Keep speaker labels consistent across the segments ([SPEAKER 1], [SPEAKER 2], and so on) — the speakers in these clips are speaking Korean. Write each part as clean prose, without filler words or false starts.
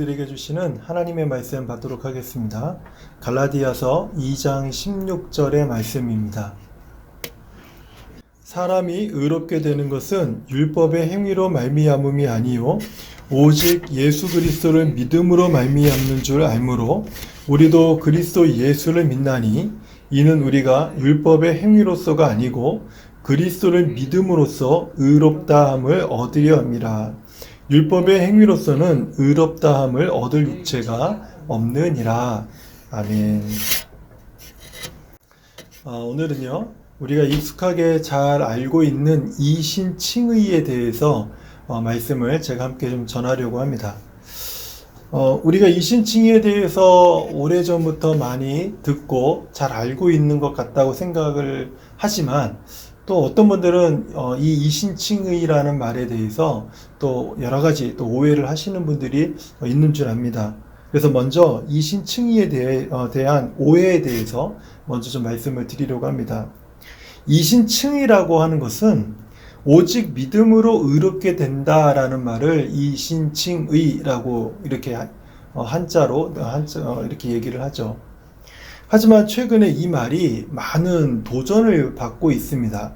[SPEAKER 1] 우리들에게 주시는 하나님의 말씀 받도록 하겠습니다. 갈라디아서 2장 16절의 말씀입니다. 사람이 의롭게 되는 것은 율법의 행위로 말미암음이 아니요 오직 예수 그리스도를 믿음으로 말미암는 줄 알므로 우리도 그리스도 예수를 믿나니 이는 우리가 율법의 행위로서가 아니고 그리스도를 믿음으로써 의롭다함을 얻으려 함이라. 율법의 행위로서는 의롭다함을 얻을 육체가 없느니라. 아멘. 오늘은요, 우리가 익숙하게 잘 알고 있는 이신칭의에 대해서 말씀을 제가 함께 좀 전하려고 합니다. 우리가 이신칭의에 대해서 오래전부터 많이 듣고 잘 알고 있는 것 같다고 생각을 하지만 또 어떤 분들은 이 이신칭의라는 말에 대해서 또 여러 가지 또 오해를 하시는 분들이 있는 줄 압니다. 그래서 먼저 이신칭의에 대한 오해에 대해서 먼저 좀 말씀을 드리려고 합니다. 이신칭의라고 하는 것은 오직 믿음으로 의롭게 된다라는 말을 이신칭의라고 이렇게 한자로 이렇게 얘기를 하죠. 하지만 최근에 이 말이 많은 도전을 받고 있습니다.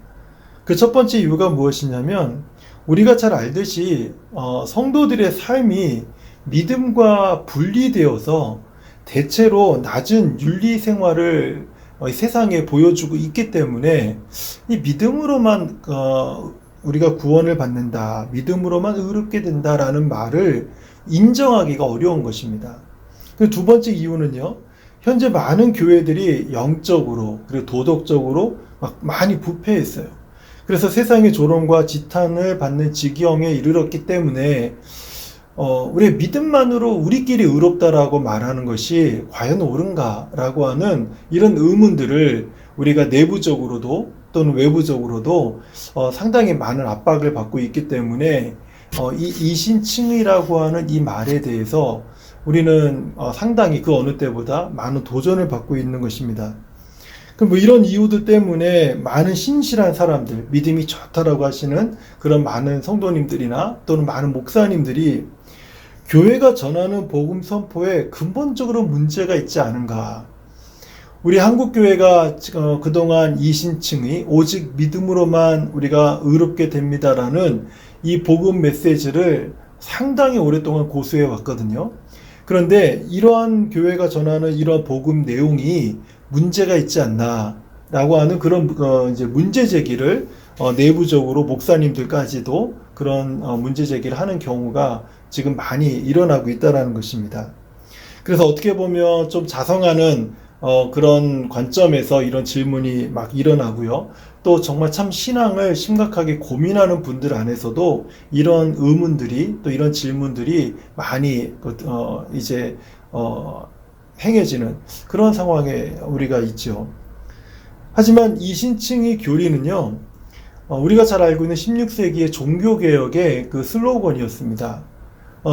[SPEAKER 1] 그 첫 번째 이유가 무엇이냐면 우리가 잘 알듯이 성도들의 삶이 믿음과 분리되어서 대체로 낮은 윤리 생활을 세상에 보여주고 있기 때문에 이 믿음으로만 우리가 구원을 받는다, 믿음으로만 의롭게 된다라는 말을 인정하기가 어려운 것입니다. 그 두 번째 이유는요, 현재 많은 교회들이 영적으로 그리고 도덕적으로 많이 부패했어요. 그래서 세상의 조롱과 지탄을 받는 지경에 이르렀기 때문에 우리의 믿음만으로 우리끼리 의롭다라고 말하는 것이 과연 옳은가라고 하는 이런 의문들을 우리가 내부적으로도 또는 외부적으로도 상당히 많은 압박을 받고 있기 때문에 이 이신칭의라고 하는 이 말에 대해서 우리는 상당히 그 어느 때보다 많은 도전을 받고 있는 것입니다. 그럼 이런 이유들 때문에 많은 신실한 사람들, 믿음이 좋다라고 하시는 그런 많은 성도님들이나 또는 많은 목사님들이 교회가 전하는 복음 선포에 근본적으로 문제가 있지 않은가. 우리 한국교회가 그동안 이신칭의, 오직 믿음으로만 우리가 의롭게 됩니다라는 이 복음 메시지를 상당히 오랫동안 고수해 왔거든요. 그런데 이러한 교회가 전하는 이러한 복음 내용이 문제가 있지 않나라고 하는 그런 이제 문제 제기를 내부적으로 목사님들까지도 그런 문제 제기를 하는 경우가 지금 많이 일어나고 있다는 것입니다. 그래서 어떻게 보면 좀 자성하는 그런 관점에서 이런 질문이 막 일어나고요. 또 정말 참 신앙을 심각하게 고민하는 분들 안에서도 이런 의문들이 또 이런 질문들이 많이 이제 행해지는 그런 상황에 우리가 있죠. 하지만 이신칭의 교리는요, 우리가 잘 알고 있는 16세기의 종교개혁의 그 슬로건이었습니다.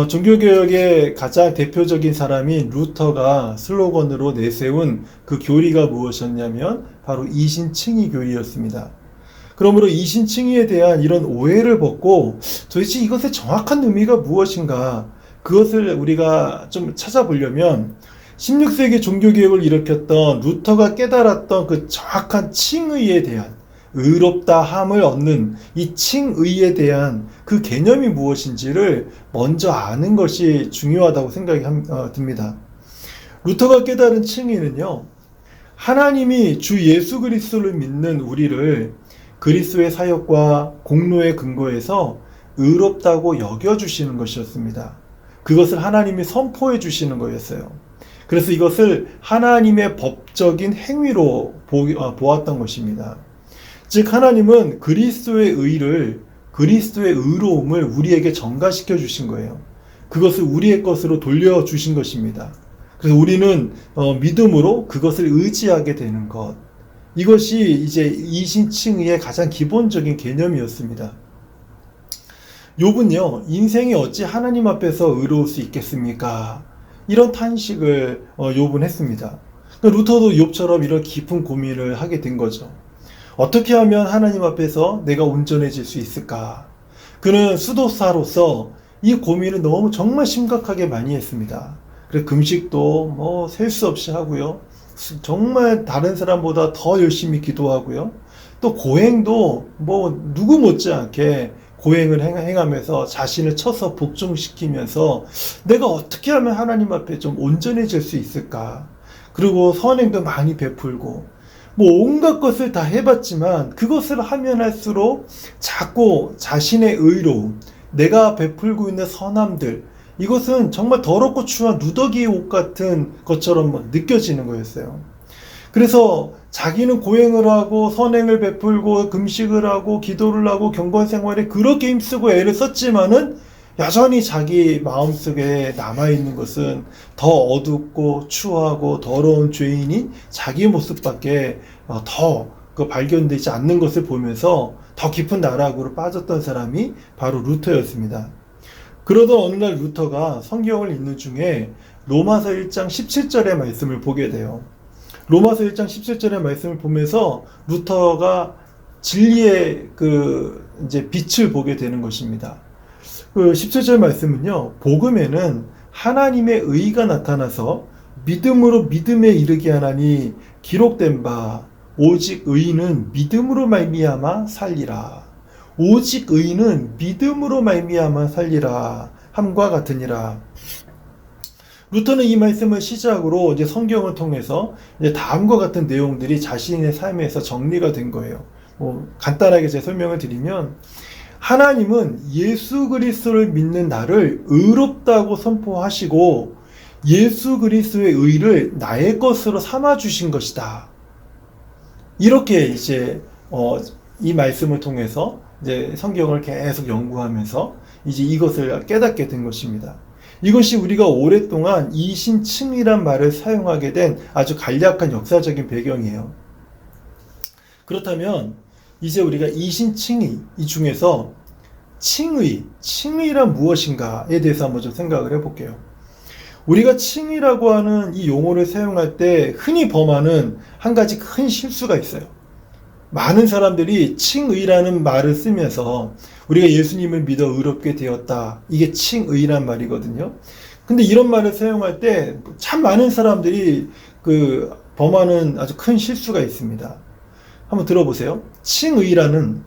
[SPEAKER 1] 종교개혁의 가장 대표적인 사람인 루터가 슬로건으로 내세운 그 교리가 무엇이었냐면 바로 이신칭의 교리였습니다. 그러므로 이신칭의에 대한 이런 오해를 벗고 도대체 이것의 정확한 의미가 무엇인가, 그것을 우리가 좀 찾아보려면 16세기 종교개혁을 일으켰던 루터가 깨달았던 그 정확한 칭의에 대한, 의롭다함을 얻는 이 칭의에 대한 그 개념이 무엇인지를 먼저 아는 것이 중요하다고 생각이 듭니다. 루터가 깨달은 칭의는요, 하나님이 주 예수 그리스도를 믿는 우리를 그리스도의 사역과 공로에 근거해서 의롭다고 여겨주시는 것이었습니다. 그것을 하나님이 선포해 주시는 거였어요. 그래서 이것을 하나님의 법적인 행위로 보았던 것입니다. 즉 하나님은 그리스도의 의를, 그리스도의 의로움을 우리에게 전가시켜 주신 거예요. 그것을 우리의 것으로 돌려주신 것입니다. 그래서 우리는 믿음으로 그것을 의지하게 되는 것, 이것이 이제 이신칭의의 가장 기본적인 개념이었습니다. 욥은요, 인생이 어찌 하나님 앞에서 의로울 수 있겠습니까? 이런 탄식을 욥은 했습니다. 루터도 욥처럼 이런 깊은 고민을 하게 된 거죠. 어떻게 하면 하나님 앞에서 내가 온전해질 수 있을까? 그는 수도사로서 이 고민을 너무 정말 심각하게 많이 했습니다. 그래서 금식도 뭐 셀 수 없이 하고요. 정말 다른 사람보다 더 열심히 기도하고요. 또 고행도 뭐 누구 못지않게 고행을 행하면서 자신을 쳐서 복종시키면서 내가 어떻게 하면 하나님 앞에 좀 온전해질 수 있을까? 그리고 선행도 많이 베풀고 뭐 온갖 것을 다 해봤지만 그것을 하면 할수록 자꾸 자신의 의로움, 내가 베풀고 있는 선함들, 이것은 정말 더럽고 추한 누더기의 옷 같은 것처럼 느껴지는 거였어요. 그래서 자기는 고행을 하고 선행을 베풀고 금식을 하고 기도를 하고 경건 생활에 그렇게 힘쓰고 애를 썼지만은 여전히 자기 마음속에 남아있는 것은 더 어둡고 추하고 더러운 죄인인 자기 모습밖에 더 발견되지 않는 것을 보면서 더 깊은 나락으로 빠졌던 사람이 바로 루터였습니다. 그러던 어느 날 루터가 성경을 읽는 중에 로마서 1장 17절의 말씀을 보게 돼요. 로마서 1장 17절의 말씀을 보면서 루터가 진리의 이제 빛을 보게 되는 것입니다. 그 17절 말씀은요, 복음에는 하나님의 의가 나타나서 믿음으로 믿음에 이르게 하나니 기록된 바 오직 의인은 믿음으로 말미암아 살리라. 오직 의인은 믿음으로 말미암아 살리라 함과 같으니라. 루터는 이 말씀을 시작으로 이제 성경을 통해서 이제 다음과 같은 내용들이 자신의 삶에서 정리가 된 거예요. 간단하게 제 설명을 드리면, 하나님은 예수 그리스도를 믿는 나를 의롭다고 선포하시고 예수 그리스도의 의를 나의 것으로 삼아 주신 것이다. 이렇게 이제 이 말씀을 통해서 이제 성경을 계속 연구하면서 이제 이것을 깨닫게 된 것입니다. 이것이 우리가 오랫동안 이신칭의란 말을 사용하게 된 아주 간략한 역사적인 배경이에요. 그렇다면 이제 우리가 이신칭의 이 중에서 칭의란 무엇인가에 대해서 한번 좀 생각을 해볼게요. 우리가 칭의라고 하는 이 용어를 사용할 때 흔히 범하는 한 가지 큰 실수가 있어요. 많은 사람들이 칭의라는 말을 쓰면서 우리가 예수님을 믿어 의롭게 되었다, 이게 칭의란 말이거든요. 근데 이런 말을 사용할 때 참 많은 사람들이 범하는 아주 큰 실수가 있습니다. 한번 들어보세요. 칭의라는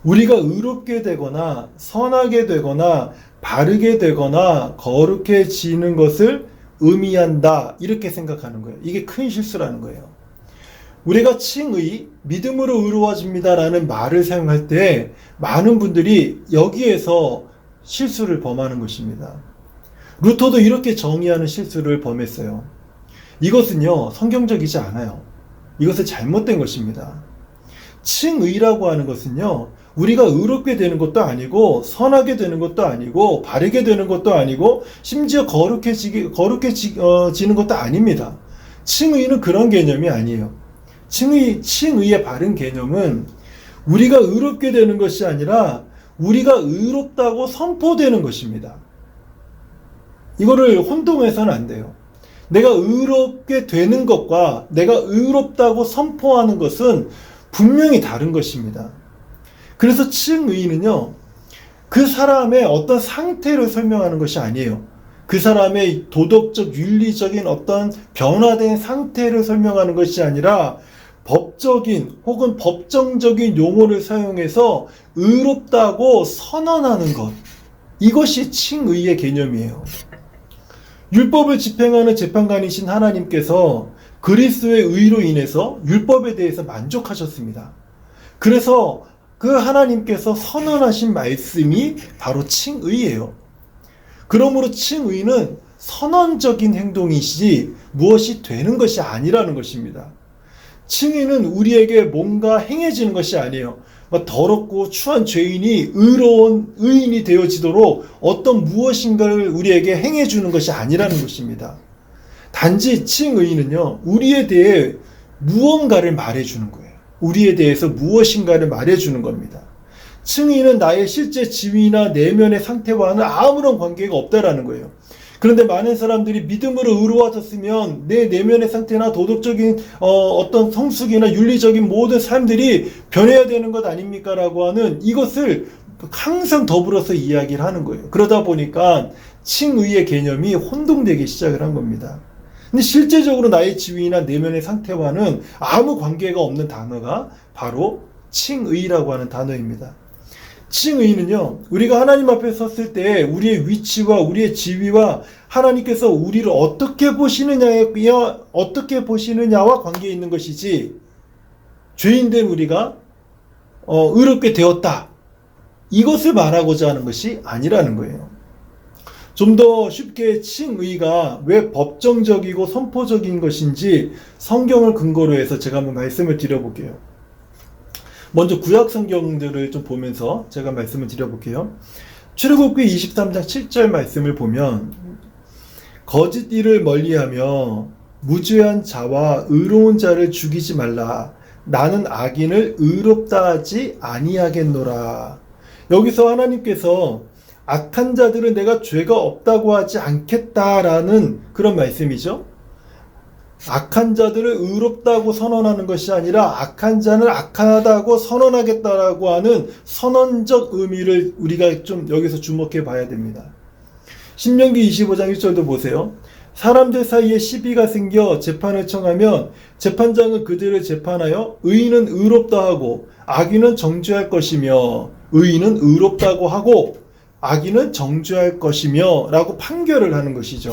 [SPEAKER 1] 우리가 의롭게 되거나 선하게 되거나 바르게 되거나 거룩해지는 것을 의미한다, 이렇게 생각하는 거예요. 이게 큰 실수라는 거예요. 우리가 칭의, 믿음으로 의로워집니다라는 말을 사용할 때 많은 분들이 여기에서 실수를 범하는 것입니다. 루터도 이렇게 정의하는 실수를 범했어요. 이것은요, 성경적이지 않아요. 이것은 잘못된 것입니다. 칭의라고 하는 것은요, 우리가 의롭게 되는 것도 아니고 선하게 되는 것도 아니고 바르게 되는 것도 아니고 심지어 거룩해지는 것도 아닙니다. 칭의는 그런 개념이 아니에요. 칭의의 바른 개념은 우리가 의롭게 되는 것이 아니라 우리가 의롭다고 선포되는 것입니다. 이거를 혼동해서는 안 돼요. 내가 의롭게 되는 것과 내가 의롭다고 선포하는 것은 분명히 다른 것입니다. 그래서 칭의는요, 그 사람의 어떤 상태를 설명하는 것이 아니에요. 그 사람의 도덕적, 윤리적인 어떤 변화된 상태를 설명하는 것이 아니라 법적인 혹은 법정적인 용어를 사용해서 의롭다고 선언하는 것, 이것이 칭의의 개념이에요. 율법을 집행하는 재판관이신 하나님께서 그리스도의 의로 인해서 율법에 대해서 만족하셨습니다. 그래서 그 하나님께서 선언하신 말씀이 바로 칭의예요. 그러므로 칭의는 선언적인 행동이시지 무엇이 되는 것이 아니라는 것입니다. 칭의는 우리에게 뭔가 행해지는 것이 아니에요. 더럽고 추한 죄인이 의로운 의인이 되어지도록 어떤 무엇인가를 우리에게 행해주는 것이 아니라는 것입니다. 단지 칭의는요, 우리에 대해 무언가를 말해주는 거예요. 우리에 대해서 무엇인가를 말해주는 겁니다. 칭의는 나의 실제 지위나 내면의 상태와는 아무런 관계가 없다라는 거예요. 그런데 많은 사람들이 믿음으로 의로워졌으면 내 내면의 상태나 도덕적인 어떤 성숙이나 윤리적인 모든 삶들이 변해야 되는 것 아닙니까? 라고 하는 이것을 항상 더불어서 이야기를 하는 거예요. 그러다 보니까 칭의의 개념이 혼동되기 시작을 한 겁니다. 근데 실제적으로 나의 지위나 내면의 상태와는 아무 관계가 없는 단어가 바로 칭의라고 하는 단어입니다. 칭의는요, 우리가 하나님 앞에 섰을 때 우리의 위치와 우리의 지위와 하나님께서 우리를 어떻게 보시느냐와 관계에 있는 것이지, 죄인된 우리가 의롭게 되었다, 이것을 말하고자 하는 것이 아니라는 거예요. 좀 더 쉽게 칭의가 왜 법정적이고 선포적인 것인지 성경을 근거로 해서 제가 한번 말씀을 드려볼게요. 먼저 구약 성경들을 좀 보면서 제가 말씀을 드려볼게요. 출애굽기 23장 7절 말씀을 보면, 거짓 일을 멀리하며 무죄한 자와 의로운 자를 죽이지 말라. 나는 악인을 의롭다 하지 아니하겠노라. 여기서 하나님께서 악한 자들은 내가 죄가 없다고 하지 않겠다라는 그런 말씀이죠. 악한 자들을 의롭다고 선언하는 것이 아니라 악한 자는 악하다고 선언하겠다라고 하는 선언적 의미를 우리가 좀 여기서 주목해 봐야 됩니다. 신명기 25장 1절도 보세요. 사람들 사이에 시비가 생겨 재판을 청하면 재판장은 그들을 재판하여 의인은 의롭다 하고 악인은 정죄할 것이며, 의인은 의롭다고 하고 악인은 정죄할 것이며 라고 판결을 하는 것이죠.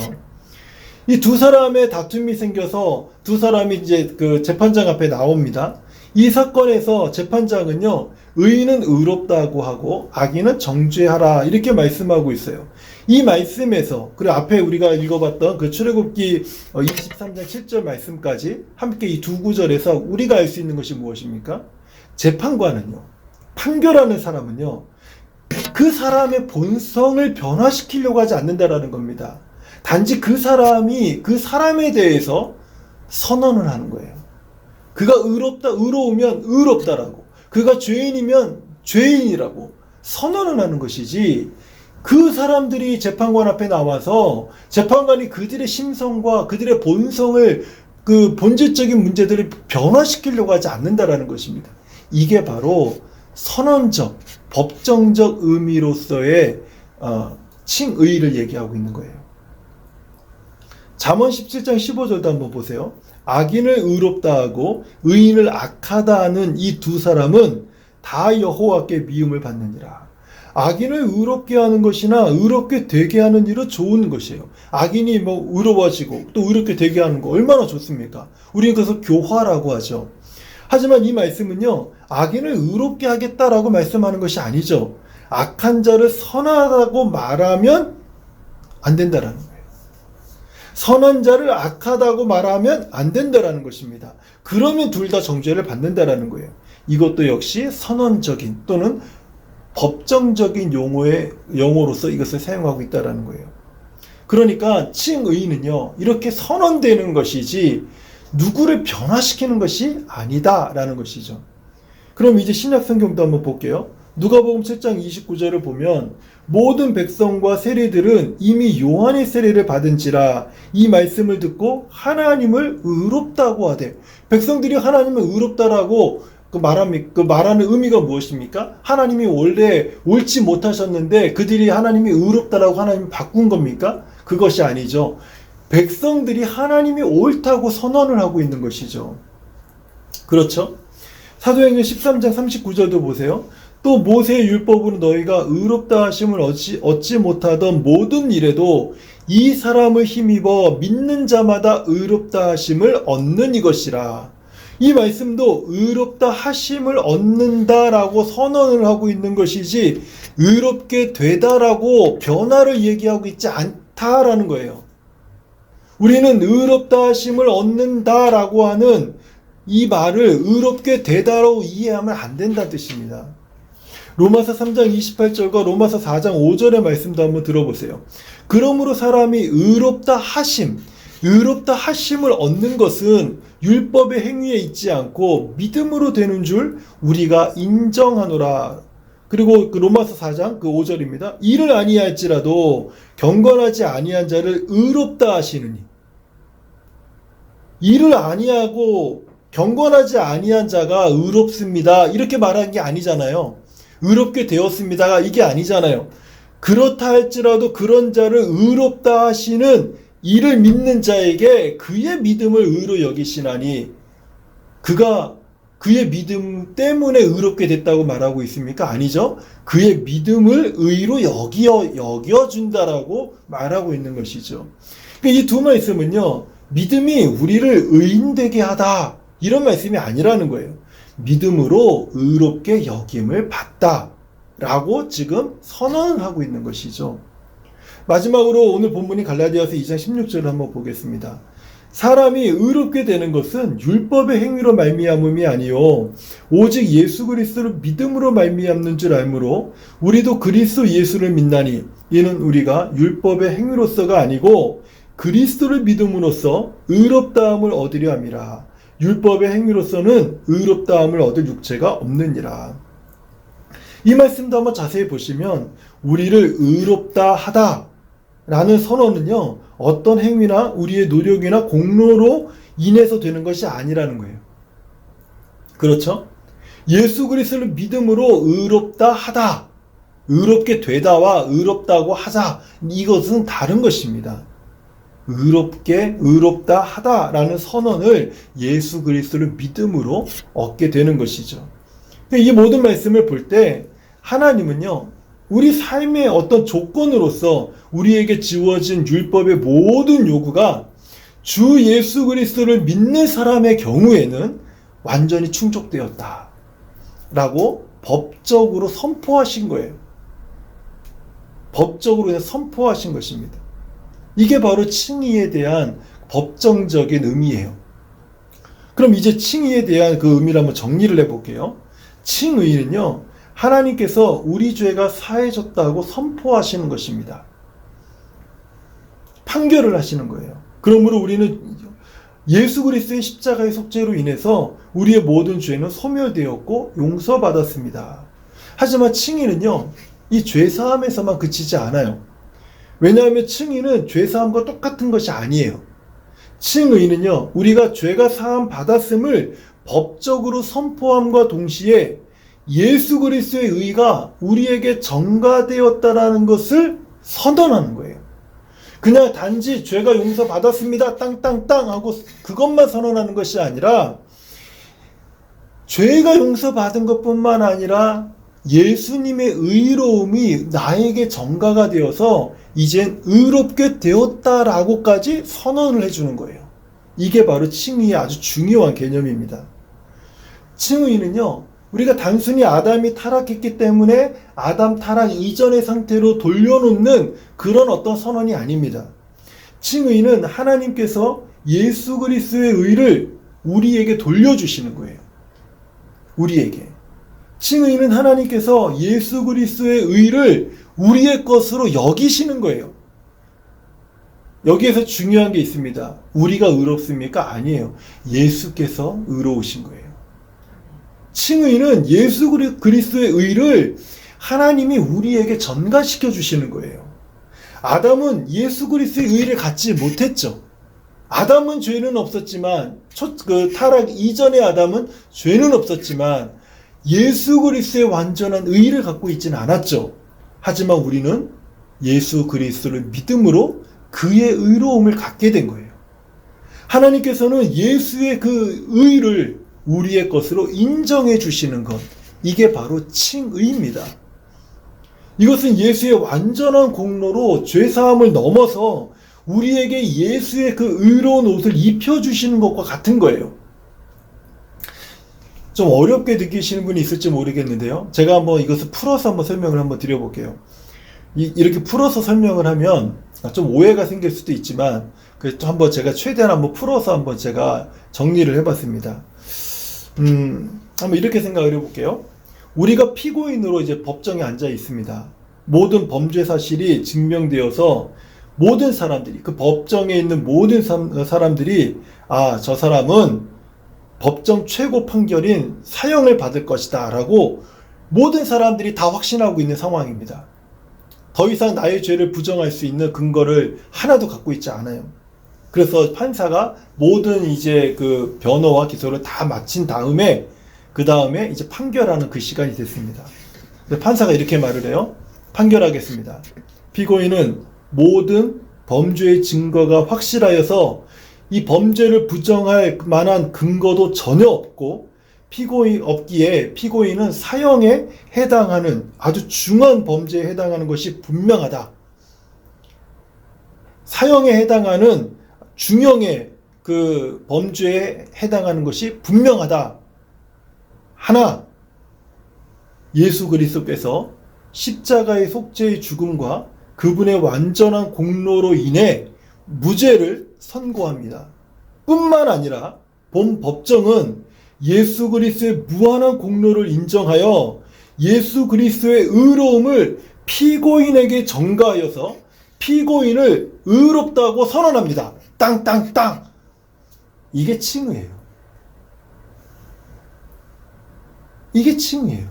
[SPEAKER 1] 이 두 사람의 다툼이 생겨서 두 사람이 이제 그 재판장 앞에 나옵니다. 이 사건에서 재판장은요, 의인은 의롭다고 하고 악인은 정죄하라, 이렇게 말씀하고 있어요. 이 말씀에서, 그리고 앞에 우리가 읽어봤던 그 출애굽기 23장 7절 말씀까지 함께 이 두 구절에서 우리가 알 수 있는 것이 무엇입니까? 재판관은요, 판결하는 사람은요, 그 사람의 본성을 변화시키려고 하지 않는다라는 겁니다. 단지 그 사람이 그 사람에 대해서 선언을 하는 거예요. 그가 의로우면 의롭다라고, 그가 죄인이면 죄인이라고 선언을 하는 것이지, 그 사람들이 재판관 앞에 나와서 재판관이 그들의 심성과 그들의 본성을, 그 본질적인 문제들을 변화시키려고 하지 않는다라는 것입니다. 이게 바로 선언적, 법정적 의미로서의 칭의를 얘기하고 있는 거예요. 잠언 17장 15절도 한번 보세요. 악인을 의롭다 하고 의인을 악하다 하는 이 두 사람은 다 여호와께 미움을 받느니라. 악인을 의롭게 하는 것이나 의롭게 되게 하는 일은 좋은 것이에요. 악인이 뭐 의로워지고 또 의롭게 되게 하는 거 얼마나 좋습니까? 우리는 그래서 교화라고 하죠. 하지만 이 말씀은요, 악인을 의롭게 하겠다라고 말씀하는 것이 아니죠. 악한 자를 선하다고 말하면 안 된다라는 거예요. 선한 자를 악하다고 말하면 안 된다라는 것입니다. 그러면 둘 다 정죄를 받는다라는 거예요. 이것도 역시 선언적인 또는 법정적인 용어로서 이것을 사용하고 있다라는 거예요. 그러니까 칭의는요, 이렇게 선언되는 것이지 누구를 변화시키는 것이 아니다라는 것이죠. 그럼 이제 신약 성경도 한번 볼게요. 누가복음 7장 29절을 보면, 모든 백성과 세리들은 이미 요한의 세례를 받은지라 이 말씀을 듣고 하나님을 의롭다고 하되, 백성들이 하나님을 의롭다라고 말하는 의미가 무엇입니까? 하나님이 원래 옳지 못하셨는데 그들이 하나님이 의롭다라고 하나님을 바꾼 겁니까? 그것이 아니죠. 백성들이 하나님이 옳다고 선언을 하고 있는 것이죠. 그렇죠? 사도행전 13장 39절도 보세요. 또 모세의 율법으로 너희가 의롭다 하심을 얻지 못하던 모든 일에도 이 사람을 힘입어 믿는 자마다 의롭다 하심을 얻는 이것이라. 이 말씀도 의롭다 하심을 얻는다라고 선언을 하고 있는 것이지 의롭게 되다라고 변화를 얘기하고 있지 않다라는 거예요. 우리는 의롭다 하심을 얻는다라고 하는 이 말을 의롭게 되다로 이해하면 안 된다는 뜻입니다. 로마서 3장 28절과 로마서 4장 5절의 말씀도 한번 들어보세요. 그러므로 사람이 의롭다 하심을 얻는 것은 율법의 행위에 있지 않고 믿음으로 되는 줄 우리가 인정하노라. 그리고 그 로마서 4장 그 5절입니다. 이를 아니할지라도 경건하지 아니한 자를 의롭다 하시느니. 이를 아니하고 경건하지 아니한 자가 의롭습니다, 이렇게 말한 게 아니잖아요. 의롭게 되었습니다가 이게 아니잖아요. 그렇다 할지라도 그런 자를 의롭다 하시는 이를 믿는 자에게 그의 믿음을 의로 여기시나니 그가 그의 믿음 때문에 의롭게 됐다고 말하고 있습니까? 아니죠. 그의 믿음을 의로 여겨준다라고 말하고 있는 것이죠. 이 두 말씀은요, 믿음이 우리를 의인되게 하다 이런 말씀이 아니라는 거예요. 믿음으로 의롭게 여김을 받다라고 지금 선언을 하고 있는 것이죠. 마지막으로 오늘 본문이 갈라디아서 2장 16절을 한번 보겠습니다. 사람이 의롭게 되는 것은 율법의 행위로 말미암음이 아니요 오직 예수 그리스도를 믿음으로 말미암는 줄 알므로 우리도 그리스도 예수를 믿나니 이는 우리가 율법의 행위로서가 아니고 그리스도를 믿음으로써 의롭다함을 얻으려 함이라. 율법의 행위로서는 의롭다함을 얻을 육체가 없느니라. 이 말씀도 한번 자세히 보시면 우리를 의롭다 하다 라는 선언은요, 어떤 행위나 우리의 노력이나 공로로 인해서 되는 것이 아니라는 거예요. 그렇죠? 예수 그리스도를 믿음으로 의롭다 하다, 의롭게 되다와 의롭다고 하자, 이것은 다른 것입니다. 의롭다 하다라는 선언을 예수 그리스도를 믿음으로 얻게 되는 것이죠. 이 모든 말씀을 볼 때 하나님은요, 우리 삶의 어떤 조건으로서 우리에게 지워진 율법의 모든 요구가 주 예수 그리스도를 믿는 사람의 경우에는 완전히 충족되었다 라고 법적으로 선포하신 거예요. 법적으로 그냥 선포하신 것입니다. 이게 바로 칭의에 대한 법정적인 의미예요. 그럼 이제 칭의에 대한 그 의미를 한번 정리를 해볼게요. 칭의는요, 하나님께서 우리 죄가 사해졌다고 선포하시는 것입니다. 판결을 하시는 거예요. 그러므로 우리는 예수 그리스도의 십자가의 속죄로 인해서 우리의 모든 죄는 소멸되었고 용서받았습니다. 하지만 칭의는요, 이 죄사함에서만 그치지 않아요. 왜냐하면 칭의는 죄사함과 똑같은 것이 아니에요. 칭의는요, 우리가 죄가 사함 받았음을 법적으로 선포함과 동시에 예수 그리스도의 의가 우리에게 전가되었다라는 것을 선언하는 거예요. 그냥 단지 죄가 용서받았습니다 땅땅땅 하고 그것만 선언하는 것이 아니라 죄가 용서받은 것뿐만 아니라 예수님의 의로움이 나에게 전가가 되어서 이젠 의롭게 되었다라고까지 선언을 해주는 거예요. 이게 바로 칭의의 아주 중요한 개념입니다. 칭의는요, 우리가 단순히 아담이 타락했기 때문에 아담 타락 이전의 상태로 돌려놓는 그런 어떤 선언이 아닙니다. 칭의는 하나님께서 예수 그리스도의 의를 우리에게 돌려주시는 거예요. 우리에게. 칭의는 하나님께서 예수 그리스도의 의를 우리의 것으로 여기시는 거예요. 여기에서 중요한 게 있습니다. 우리가 의롭습니까? 아니에요. 예수께서 의로우신 거예요. 칭의는 예수 그리스도의 의를 하나님이 우리에게 전가시켜 주시는 거예요. 아담은 예수 그리스도의 의를 갖지 못했죠. 아담은 죄는 없었지만, 타락 이전의 아담은 죄는 없었지만 예수 그리스도의 완전한 의를 갖고 있지는 않았죠. 하지만 우리는 예수 그리스도를 믿음으로 그의 의로움을 갖게 된 거예요. 하나님께서는 예수의 그 의를 우리의 것으로 인정해 주시는 것, 이게 바로 칭의입니다. 이것은 예수의 완전한 공로로 죄사함을 넘어서 우리에게 예수의 그 의로운 옷을 입혀주시는 것과 같은 거예요. 좀 어렵게 느끼시는 분이 있을지 모르겠는데요. 제가 한번 이것을 풀어서 한번 설명을 한번 드려볼게요. 이렇게 풀어서 설명을 하면 좀 오해가 생길 수도 있지만, 그래서 한번 제가 최대한 한번 풀어서 한번 제가 정리를 해봤습니다. 한번 이렇게 생각을 해볼게요. 우리가 피고인으로 이제 법정에 앉아 있습니다. 모든 범죄 사실이 증명되어서 모든 사람들이, 그 법정에 있는 모든 사람들이, 아, 저 사람은 법정 최고 판결인 사형을 받을 것이다 라고 모든 사람들이 다 확신하고 있는 상황입니다. 더 이상 나의 죄를 부정할 수 있는 근거를 하나도 갖고 있지 않아요. 그래서 판사가 모든 이제 그 변호와 기소를 다 마친 다음에, 그 다음에 이제 판결하는 그 시간이 됐습니다. 판사가 이렇게 말을 해요. 판결하겠습니다. 피고인은 모든 범죄의 증거가 확실하여서 이 범죄를 부정할 만한 근거도 전혀 없고 없기에 피고인은 사형에 해당하는 아주 중한 범죄에 해당하는 것이 분명하다. 사형에 해당하는 중형의 그 범죄에 해당하는 것이 분명하다. 하나, 예수 그리스도께서 십자가의 속죄의 죽음과 그분의 완전한 공로로 인해 무죄를 선고합니다. 뿐만 아니라 본 법정은 예수 그리스도의 무한한 공로를 인정하여 예수 그리스도의 의로움을 피고인에게 전가하여서 피고인을 의롭다고 선언합니다. 땅땅땅. 이게 칭의예요. 이게 칭의예요.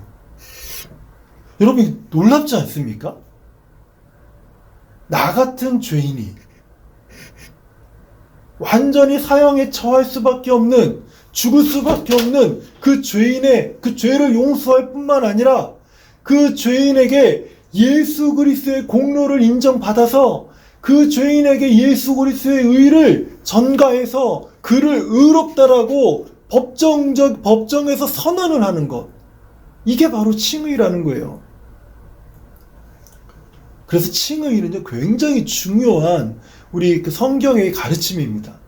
[SPEAKER 1] 여러분 놀랍지 않습니까? 나 같은 죄인이 완전히 사형에 처할 수밖에 없는, 죽을 수밖에 없는 그 죄인의 그 죄를 용서할 뿐만 아니라 그 죄인에게 예수 그리스도의 공로를 인정받아서 그 죄인에게 예수 그리스도의 의를 전가해서 그를 의롭다라고 법정에서 선언을 하는 것. 이게 바로 칭의라는 거예요. 그래서 칭의는요, 굉장히 중요한 우리 그 성경의 가르침입니다.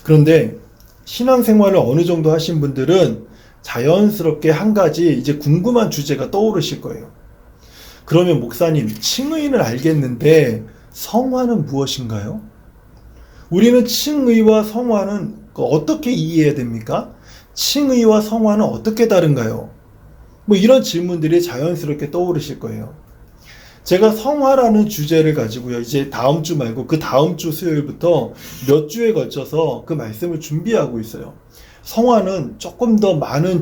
[SPEAKER 1] 그런데 신앙생활을 어느 정도 하신 분들은 자연스럽게 한 가지 이제 궁금한 주제가 떠오르실 거예요. 그러면 목사님, 칭의는 알겠는데 성화는 무엇인가요? 우리는 칭의와 성화는 어떻게 이해해야 됩니까? 칭의와 성화는 어떻게 다른가요? 뭐 이런 질문들이 자연스럽게 떠오르실 거예요. 제가 성화라는 주제를 가지고요, 이제 다음 주 말고 그 다음 주 수요일부터 몇 주에 걸쳐서 그 말씀을 준비하고 있어요. 성화는 조금 더 많은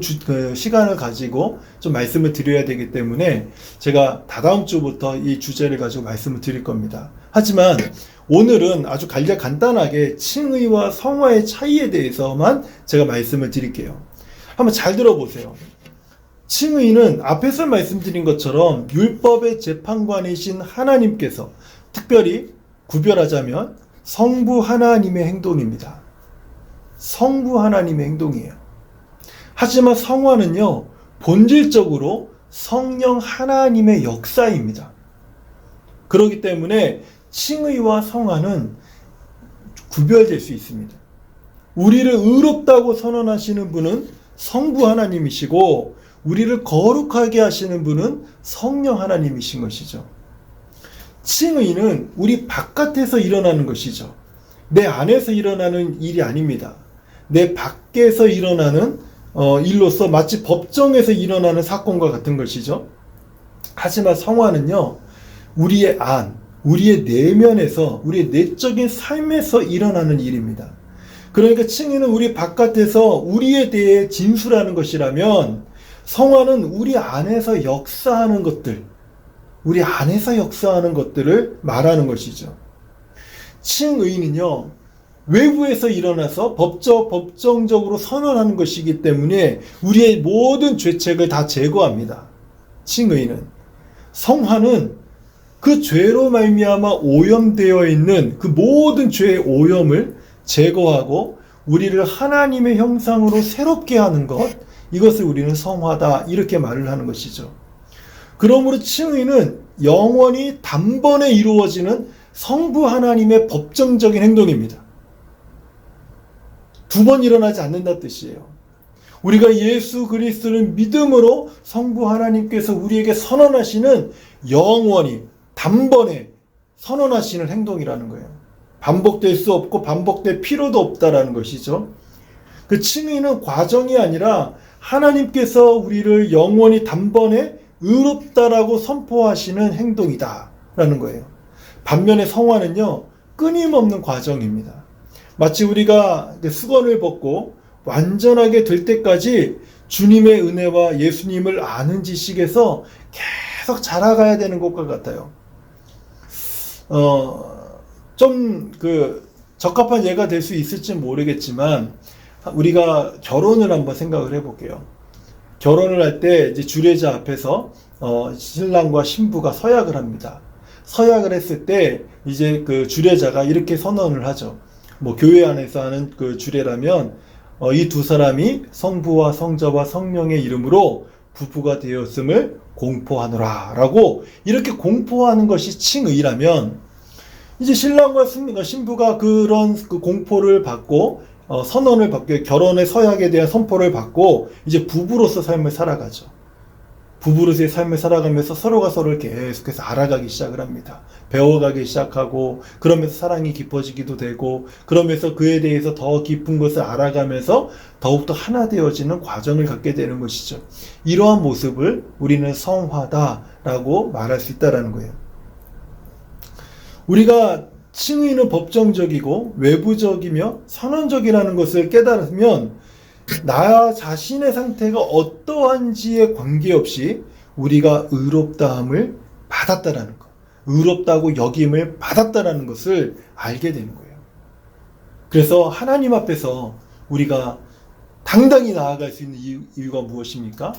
[SPEAKER 1] 시간을 가지고 좀 말씀을 드려야 되기 때문에 제가 다다음 주부터 이 주제를 가지고 말씀을 드릴 겁니다. 하지만 오늘은 아주 간단하게 칭의와 성화의 차이에 대해서만 제가 말씀을 드릴게요. 한번 잘 들어보세요. 칭의는 앞에서 말씀드린 것처럼 율법의 재판관이신 하나님께서 특별히 구별하자면 성부 하나님의 행동입니다. 성부 하나님의 행동이에요. 하지만 성화는요, 본질적으로 성령 하나님의 역사입니다. 그렇기 때문에 칭의와 성화는 구별될 수 있습니다. 우리를 의롭다고 선언하시는 분은 성부 하나님이시고 우리를 거룩하게 하시는 분은 성령 하나님이신 것이죠. 칭의는 우리 바깥에서 일어나는 것이죠. 내 안에서 일어나는 일이 아닙니다. 내 밖에서 일어나는 일로서 마치 법정에서 일어나는 사건과 같은 것이죠. 하지만 성화는요, 우리의 안, 우리의 내면에서, 우리의 내적인 삶에서 일어나는 일입니다. 그러니까 칭의는 우리 바깥에서 우리에 대해 진술하는 것이라면 성화는 우리 안에서 역사하는 것들, 우리 안에서 역사하는 것들을 말하는 것이죠. 칭의는요, 외부에서 일어나서 법정적으로 선언하는 것이기 때문에 우리의 모든 죄책을 다 제거합니다. 칭의는. 성화는 그 죄로 말미암아 오염되어 있는 그 모든 죄의 오염을 제거하고 우리를 하나님의 형상으로 새롭게 하는 것, 이것을 우리는 성화다, 이렇게 말을 하는 것이죠. 그러므로 칭의는 영원히 단번에 이루어지는 성부 하나님의 법정적인 행동입니다. 두 번 일어나지 않는다는 뜻이에요. 우리가 예수 그리스도를 믿음으로 성부 하나님께서 우리에게 선언하시는 영원히 단번에 선언하시는 행동이라는 거예요. 반복될 수 없고 반복될 필요도 없다라는 것이죠. 그 칭의는 과정이 아니라 하나님께서 우리를 영원히 단번에 의롭다라고 선포하시는 행동이다라는 거예요. 반면에 성화는요, 끊임없는 과정입니다. 마치 우리가 수건을 벗고 완전하게 될 때까지 주님의 은혜와 예수님을 아는 지식에서 계속 자라가야 되는 것과 같아요. 좀 적합한 예가 될 수 있을지 모르겠지만 우리가 결혼을 한번 생각을 해볼게요. 결혼을 할 때 이제 주례자 앞에서 신랑과 신부가 서약을 합니다. 서약을 했을 때 이제 그 주례자가 이렇게 선언을 하죠. 뭐 교회 안에서 하는 그 주례라면 이 두 사람이 성부와 성자와 성령의 이름으로 부부가 되었음을 공포하노라 라고 이렇게 공포하는 것이 칭의라면, 이제 신랑과 신부가 그런 그 공포를 받고 선언을 받고 결혼의 서약에 대한 선포를 받고 이제 부부로서 삶을 살아가죠. 부부로서의 삶을 살아가면서 서로가 서로를 계속해서 알아가기 시작을 합니다. 배워가기 시작하고, 그러면서 사랑이 깊어지기도 되고, 그러면서 그에 대해서 더 깊은 것을 알아가면서 더욱더 하나 되어지는 과정을 갖게 되는 것이죠. 이러한 모습을 우리는 성화다라고 말할 수 있다는 거예요. 우리가 칭의는 법정적이고 외부적이며 선언적이라는 것을 깨달으면 나 자신의 상태가 어떠한지에 관계없이 우리가 의롭다함을 받았다라는 것, 의롭다고 여김을 받았다라는 것을 알게 되는 거예요. 그래서 하나님 앞에서 우리가 당당히 나아갈 수 있는 이유가 무엇입니까?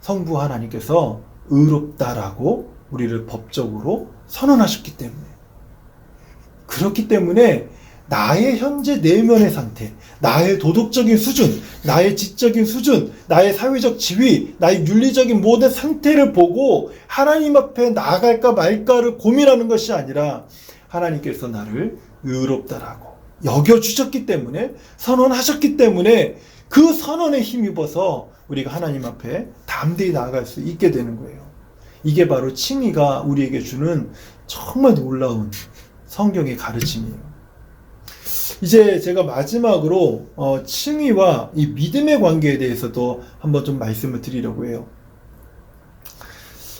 [SPEAKER 1] 성부 하나님께서 의롭다라고 우리를 법적으로 선언하셨기 때문에. 그렇기 때문에 나의 현재 내면의 상태, 나의 도덕적인 수준, 나의 지적인 수준, 나의 사회적 지위, 나의 윤리적인 모든 상태를 보고 하나님 앞에 나아갈까 말까를 고민하는 것이 아니라 하나님께서 나를 의롭다라고 여겨주셨기 때문에, 선언하셨기 때문에 그 선언에 힘입어서 우리가 하나님 앞에 담대히 나아갈 수 있게 되는 거예요. 이게 바로 칭의가 우리에게 주는 정말 놀라운 성경의 가르침이에요. 이제 제가 마지막으로 칭의와 이 믿음의 관계에 대해서도 한번 좀 말씀을 드리려고 해요.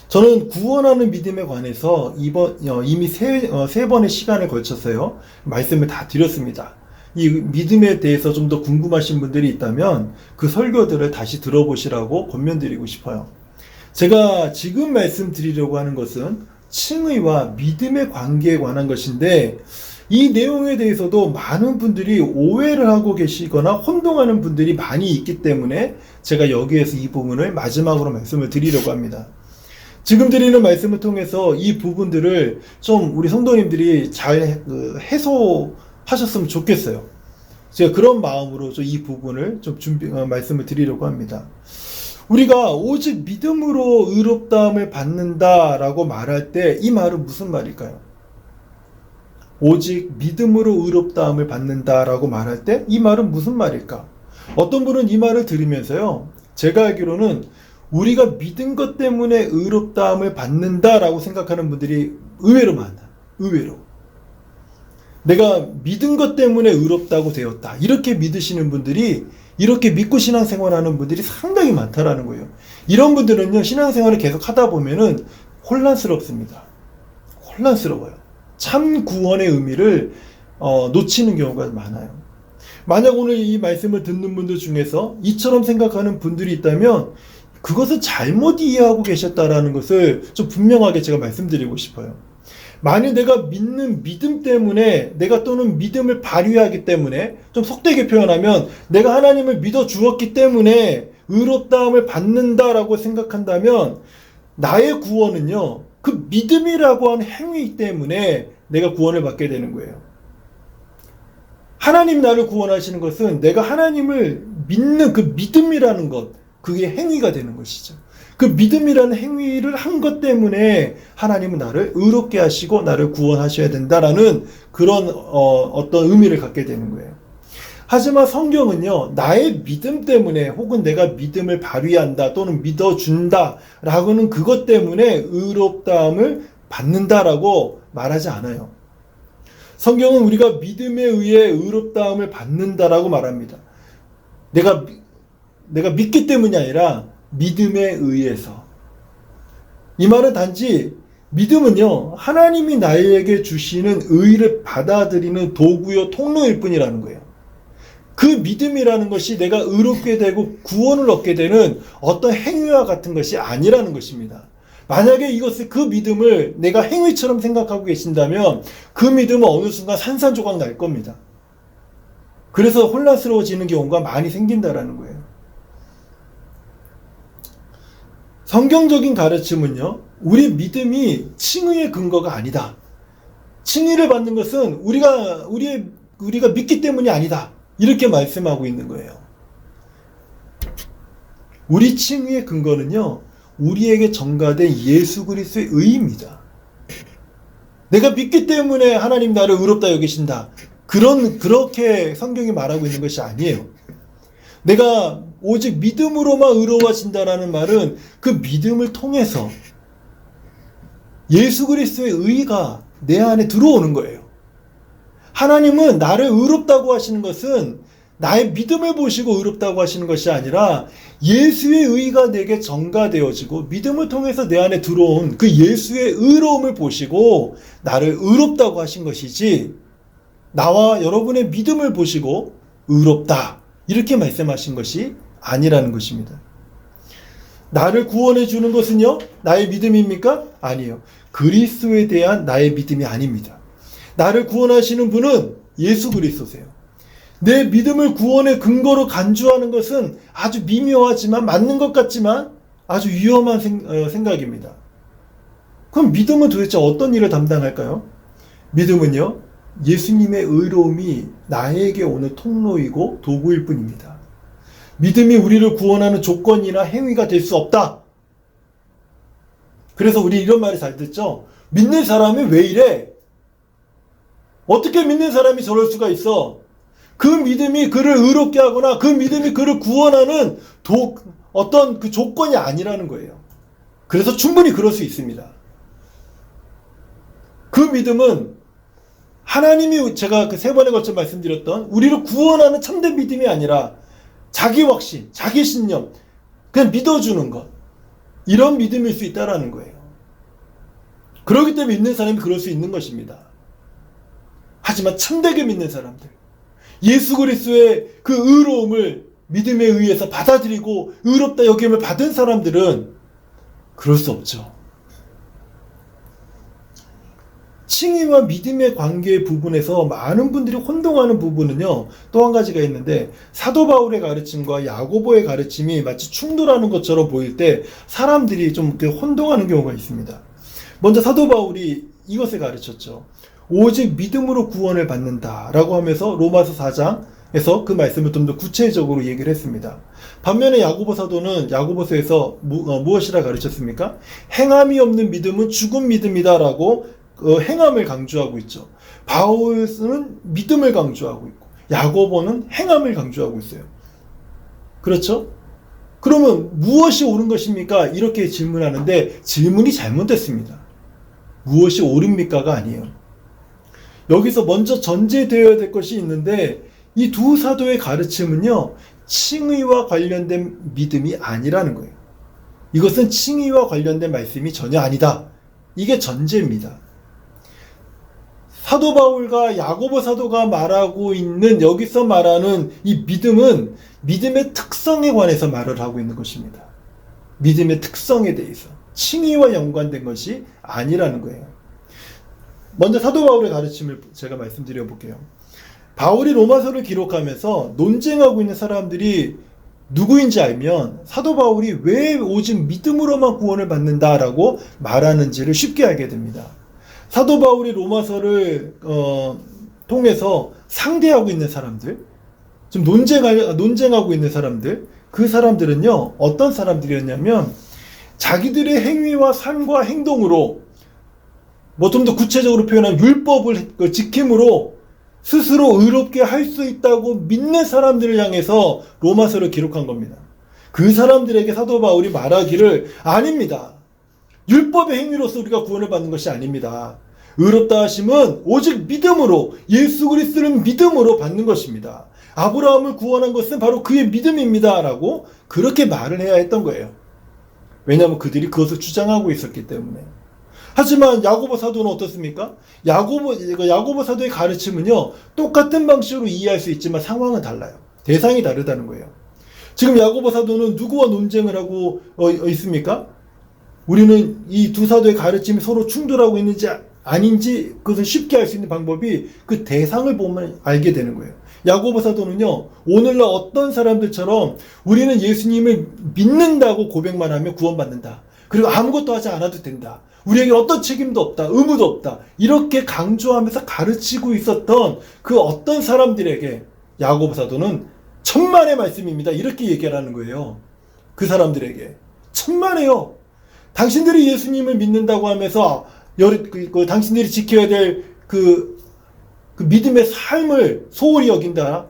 [SPEAKER 1] 저는 구원하는 믿음에 관해서 이미 세 번의 시간에 걸쳐서요 말씀을 다 드렸습니다. 이 믿음에 대해서 좀 더 궁금하신 분들이 있다면 그 설교들을 다시 들어보시라고 권면드리고 싶어요. 제가 지금 말씀드리려고 하는 것은 칭의와 믿음의 관계에 관한 것인데, 이 내용에 대해서도 많은 분들이 오해를 하고 계시거나 혼동하는 분들이 많이 있기 때문에 제가 여기에서 이 부분을 마지막으로 말씀을 드리려고 합니다. 지금 드리는 말씀을 통해서 이 부분들을 좀 우리 성도님들이 잘 해소하셨으면 좋겠어요. 제가 그런 마음으로 이 부분을 좀 말씀을 드리려고 합니다. 우리가 오직 믿음으로 의롭다함을 받는다라고 말할 때 이 말은 무슨 말일까요? 오직 믿음으로 의롭다함을 받는다라고 말할 때 이 말은 무슨 말일까? 어떤 분은 이 말을 들으면서요, 제가 알기로는 우리가 믿은 것 때문에 의롭다함을 받는다라고 생각하는 분들이 의외로 많아. 의외로. 내가 믿은 것 때문에 의롭다고 되었다, 이렇게 믿으시는 분들이, 이렇게 믿고 신앙생활하는 분들이 상당히 많다라는 거예요. 이런 분들은요, 신앙생활을 계속 하다 보면은 혼란스럽습니다. 혼란스러워요. 참 구원의 의미를 놓치는 경우가 많아요. 만약 오늘 이 말씀을 듣는 분들 중에서 이처럼 생각하는 분들이 있다면 그것을 잘못 이해하고 계셨다라는 것을 좀 분명하게 제가 말씀드리고 싶어요. 만일 내가 믿는 믿음 때문에, 내가 또는 믿음을 발휘하기 때문에, 좀 속되게 표현하면 내가 하나님을 믿어 주었기 때문에 의롭다함을 받는다라고 생각한다면 나의 구원은요, 그 믿음이라고 하는 행위 때문에 내가 구원을 받게 되는 거예요. 하나님 나를 구원하시는 것은 내가 하나님을 믿는 그 믿음이라는 것, 그게 행위가 되는 것이죠. 그 믿음이라는 행위를 한 것 때문에 하나님은 나를 의롭게 하시고 나를 구원하셔야 된다라는 그런 어떤 의미를 갖게 되는 거예요. 하지만 성경은요, 나의 믿음 때문에, 혹은 내가 믿음을 발휘한다 또는 믿어준다 라고는 그것 때문에 의롭다함을 받는다라고 말하지 않아요. 성경은 우리가 믿음에 의해 의롭다함을 받는다라고 말합니다. 내가 믿기 때문이 아니라 믿음에 의해서. 이 말은 단지 믿음은요, 하나님이 나에게 주시는 의를 받아들이는 도구요 통로일 뿐이라는 거예요. 그 믿음이라는 것이 내가 의롭게 되고 구원을 얻게 되는 어떤 행위와 같은 것이 아니라는 것입니다. 만약에 그 믿음을 내가 행위처럼 생각하고 계신다면 그 믿음은 어느 순간 산산조각 날 겁니다. 그래서 혼란스러워지는 경우가 많이 생긴다라는 거예요. 성경적인 가르침은요, 우리 믿음이 칭의의 근거가 아니다. 칭의를 받는 것은 우리가 믿기 때문이 아니다. 이렇게 말씀하고 있는 거예요. 우리 칭의의 근거는요, 우리에게 전가된 예수 그리스도의 의입니다. 내가 믿기 때문에 하나님 나를 의롭다 여기신다. 그렇게 성경이 말하고 있는 것이 아니에요. 내가 오직 믿음으로만 의로워진다라는 말은 그 믿음을 통해서 예수 그리스도의 의가 내 안에 들어오는 거예요. 하나님은 나를 의롭다고 하시는 것은 나의 믿음을 보시고 의롭다고 하시는 것이 아니라 예수의 의가 내게 전가되어지고 믿음을 통해서 내 안에 들어온 그 예수의 의로움을 보시고 나를 의롭다고 하신 것이지, 나와 여러분의 믿음을 보시고 의롭다 이렇게 말씀하신 것이 아니라는 것입니다. 나를 구원해 주는 것은요, 나의 믿음입니까? 아니에요. 그리스도에 대한 나의 믿음이 아닙니다. 나를 구원하시는 분은 예수 그리스도세요. 내 믿음을 구원의 근거로 간주하는 것은 아주 미묘하지만 맞는 것 같지만 아주 위험한 생각입니다. 그럼 믿음은 도대체 어떤 일을 담당할까요? 믿음은요, 예수님의 의로움이 나에게 오는 통로이고 도구일 뿐입니다. 믿음이 우리를 구원하는 조건이나 행위가 될 수 없다. 그래서 우리 이런 말이 잘 듣죠? 믿는 사람이 왜 이래? 어떻게 믿는 사람이 저럴 수가 있어? 그 믿음이 그를 의롭게 하거나 그 믿음이 그를 구원하는 어떤 그 조건이 아니라는 거예요. 그래서 충분히 그럴 수 있습니다. 그 믿음은 하나님이, 제가 그 3번에 걸쳐 말씀드렸던 우리를 구원하는 참된 믿음이 아니라 자기 확신, 자기 신념, 그냥 믿어주는 것, 이런 믿음일 수 있다라는 거예요. 그렇기 때문에 믿는 사람이 그럴 수 있는 것입니다. 하지만 참되게 믿는 사람들, 예수 그리스도의 그 의로움을 믿음에 의해서 받아들이고 의롭다 여김을 받은 사람들은 그럴 수 없죠. 칭의와 믿음의 관계 부분에서 많은 분들이 혼동하는 부분은요, 또 한 가지가 있는데, 사도 바울의 가르침과 야고보의 가르침이 마치 충돌하는 것처럼 보일 때 사람들이 좀 혼동하는 경우가 있습니다. 먼저 사도 바울이 이것을 가르쳤죠. 오직 믿음으로 구원을 받는다라고 하면서 로마서 4장에서 그 말씀을 좀 더 구체적으로 얘기를 했습니다. 반면에 야고보 사도는 야고보서에서 무엇이라 가르쳤습니까? 행함이 없는 믿음은 죽은 믿음이다라고 행함을 강조하고 있죠. 바울은 믿음을 강조하고 있고 야고보는 행함을 강조하고 있어요. 그렇죠? 그러면 무엇이 옳은 것입니까? 이렇게 질문하는데 질문이 잘못됐습니다. 무엇이 옳습니까가 아니에요. 여기서 먼저 전제되어야 될 것이 있는데, 이 두 사도의 가르침은요, 칭의와 관련된 믿음이 아니라는 거예요. 이것은 칭의와 관련된 말씀이 전혀 아니다. 이게 전제입니다. 사도 바울과 야고보 사도가 말하고 있는, 여기서 말하는 이 믿음은 믿음의 특성에 관해서 말을 하고 있는 것입니다. 믿음의 특성에 대해서, 칭의와 연관된 것이 아니라는 거예요. 먼저 사도 바울의 가르침을 제가 말씀드려 볼게요. 바울이 로마서를 기록하면서 논쟁하고 있는 사람들이 누구인지 알면 사도 바울이 왜 오직 믿음으로만 구원을 받는다라고 말하는지를 쉽게 알게 됩니다. 사도 바울이 로마서를 통해서 상대하고 있는 사람들, 지금 논쟁하고 있는 사람들, 그 사람들은요, 어떤 사람들이었냐면 자기들의 행위와 삶과 행동으로, 좀 더 구체적으로 표현하면 율법을 지킴으로 스스로 의롭게 할 수 있다고 믿는 사람들을 향해서 로마서를 기록한 겁니다. 그 사람들에게 사도 바울이 말하기를, 아닙니다. 율법의 행위로서 우리가 구원을 받는 것이 아닙니다. 의롭다 하심은 오직 믿음으로, 예수 그리스도를 믿음으로 받는 것입니다. 아브라함을 구원한 것은 바로 그의 믿음입니다. 라고 그렇게 말을 해야 했던 거예요. 왜냐하면 그들이 그것을 주장하고 있었기 때문에. 하지만 야고보 사도는 어떻습니까? 야고보 사도의 가르침은요, 똑같은 방식으로 이해할 수 있지만 상황은 달라요. 대상이 다르다는 거예요. 지금 야고보 사도는 누구와 논쟁을 하고 있습니까? 우리는 이 두 사도의 가르침이 서로 충돌하고 있는지 아닌지 그것을 쉽게 알 수 있는 방법이 그 대상을 보면 알게 되는 거예요. 야고보 사도는요, 오늘날 어떤 사람들처럼 우리는 예수님을 믿는다고 고백만 하면 구원받는다. 그리고 아무것도 하지 않아도 된다. 우리에게 어떤 책임도 없다. 의무도 없다. 이렇게 강조하면서 가르치고 있었던 그 어떤 사람들에게 야고보 사도는 천만의 말씀입니다. 이렇게 얘기하는 거예요. 그 사람들에게. 천만에요. 당신들이 예수님을 믿는다고 하면서 당신들이 지켜야 될 그 믿음의 삶을 소홀히 여긴다.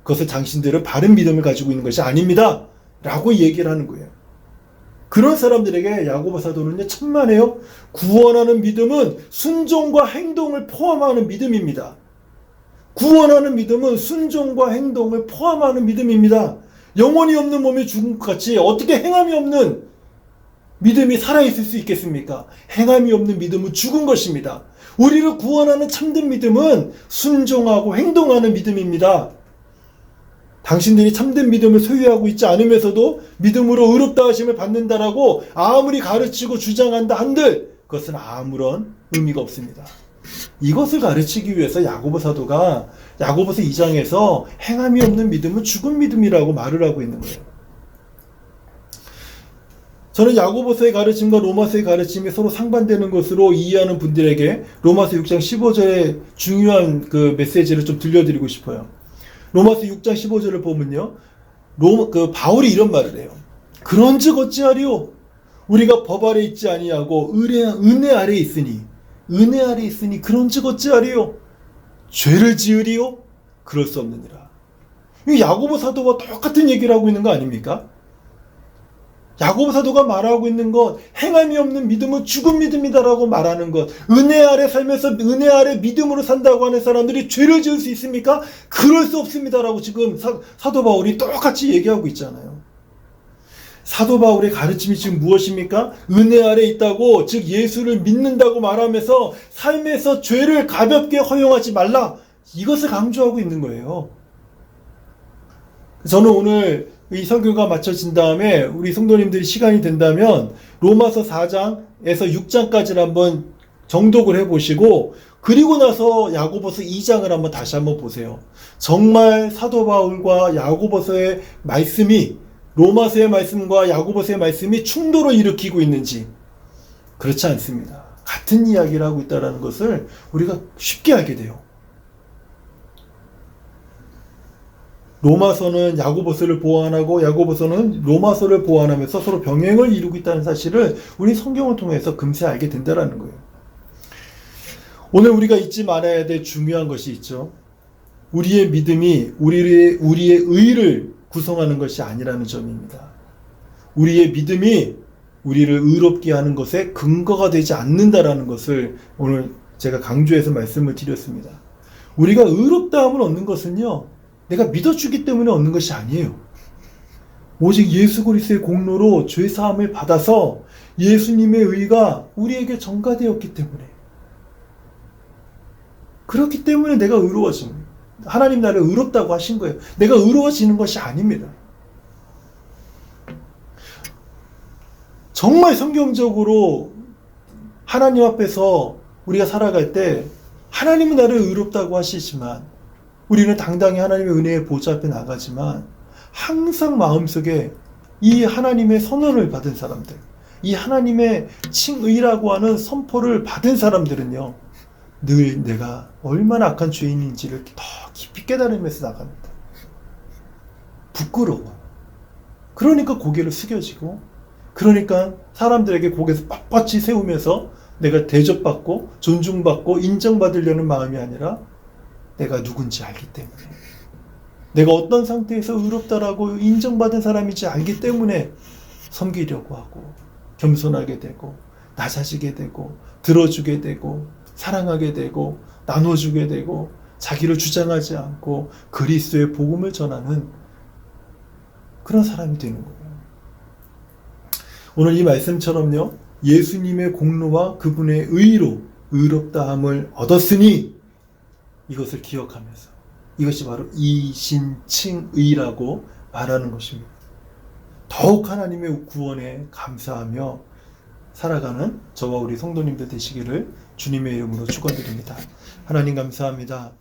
[SPEAKER 1] 그것을 당신들은 바른 믿음을 가지고 있는 것이 아닙니다. 라고 얘기를 하는 거예요. 그런 사람들에게 야고보 사도는요, 천만에요. 구원하는 믿음은 순종과 행동을 포함하는 믿음입니다. 구원하는 믿음은 순종과 행동을 포함하는 믿음입니다. 영혼이 없는 몸이 죽은 것 같이 어떻게 행함이 없는 믿음이 살아있을 수 있겠습니까? 행함이 없는 믿음은 죽은 것입니다. 우리를 구원하는 참된 믿음은 순종하고 행동하는 믿음입니다. 당신들이 참된 믿음을 소유하고 있지 않으면서도 믿음으로 의롭다 하심을 받는다라고 아무리 가르치고 주장한다 한들 그것은 아무런 의미가 없습니다. 이것을 가르치기 위해서 야고보 사도가 야고보서 2장에서 행함이 없는 믿음은 죽은 믿음이라고 말을 하고 있는 거예요. 저는 야고보서의 가르침과 로마서의 가르침이 서로 상반되는 것으로 이해하는 분들에게 로마서 6장 15절의 중요한 그 메시지를 좀 들려드리고 싶어요. 로마서 6장 15절을 보면요, 바울이 이런 말을 해요. 그런즉 어찌하리요? 우리가 법 아래 있지 아니하고 은혜 아래 있으니 그런즉 어찌하리요? 죄를 지으리요? 그럴 수 없느니라. 이 야고보 사도와 똑같은 얘기를 하고 있는 거 아닙니까? 야고보 사도가 말하고 있는 것, 행함이 없는 믿음은 죽은 믿음이다라고 말하는 것, 은혜 아래 살면서 은혜 아래 믿음으로 산다고 하는 사람들이 죄를 지을 수 있습니까? 그럴 수 없습니다라고 지금 사도 바울이 똑같이 얘기하고 있잖아요. 사도 바울의 가르침이 지금 무엇입니까? 은혜 아래 있다고, 즉 예수를 믿는다고 말하면서 삶에서 죄를 가볍게 허용하지 말라, 이것을 강조하고 있는 거예요. 저는 오늘 이 설교가 마쳐진 다음에 우리 성도님들이 시간이 된다면 로마서 4장에서 6장까지를 한번 정독을 해보시고, 그리고 나서 야고보서 2장을 한번 다시 한번 보세요. 정말 사도 바울과 야고보서의 말씀이, 로마서의 말씀과 야고보서의 말씀이 충돌을 일으키고 있는지. 그렇지 않습니다. 같은 이야기를 하고 있다는 것을 우리가 쉽게 알게 돼요. 로마서는 야고보서를 보완하고 야고보서는 로마서를 보완하면서 서로 병행을 이루고 있다는 사실을 우리 성경을 통해서 금세 알게 된다는 거예요. 오늘 우리가 잊지 말아야 될 중요한 것이 있죠. 우리의 믿음이 우리의 의를 구성하는 것이 아니라는 점입니다. 우리의 믿음이 우리를 의롭게 하는 것에 근거가 되지 않는다라는 것을 오늘 제가 강조해서 말씀을 드렸습니다. 우리가 의롭다함을 얻는 것은요, 내가 믿어주기 때문에 얻는 것이 아니에요. 오직 예수 그리스도의 공로로 죄사함을 받아서 예수님의 의가 우리에게 전가되었기 때문에, 그렇기 때문에 내가 의로워진 거예요. 하나님 나를 의롭다고 하신 거예요. 내가 의로워지는 것이 아닙니다. 정말 성경적으로 하나님 앞에서 우리가 살아갈 때 하나님은 나를 의롭다고 하시지만, 우리는 당당히 하나님의 은혜의 보좌 앞에 나가지만 항상 마음속에 이 하나님의 선언을 받은 사람들, 이 하나님의 칭의라고 하는 선포를 받은 사람들은요, 늘 내가 얼마나 악한 죄인인지를 더 깊이 깨달으면서 나갑니다. 부끄러워. 그러니까 고개를 숙여지고, 그러니까 사람들에게 고개를 빳빳이 세우면서 내가 대접받고 존중받고 인정받으려는 마음이 아니라 내가 누군지 알기 때문에, 내가 어떤 상태에서 의롭다라고 인정받은 사람인지 알기 때문에 섬기려고 하고 겸손하게 되고 낮아지게 되고 들어주게 되고 사랑하게 되고 나눠주게 되고 자기를 주장하지 않고 그리스도의 복음을 전하는 그런 사람이 되는 거예요. 오늘 이 말씀처럼요, 예수님의 공로와 그분의 의로 의롭다함을 얻었으니 이것을 기억하면서, 이것이 바로 이신칭의라고 말하는 것입니다. 더욱 하나님의 구원에 감사하며 살아가는 저와 우리 성도님들 되시기를 주님의 이름으로 축원드립니다. 하나님 감사합니다.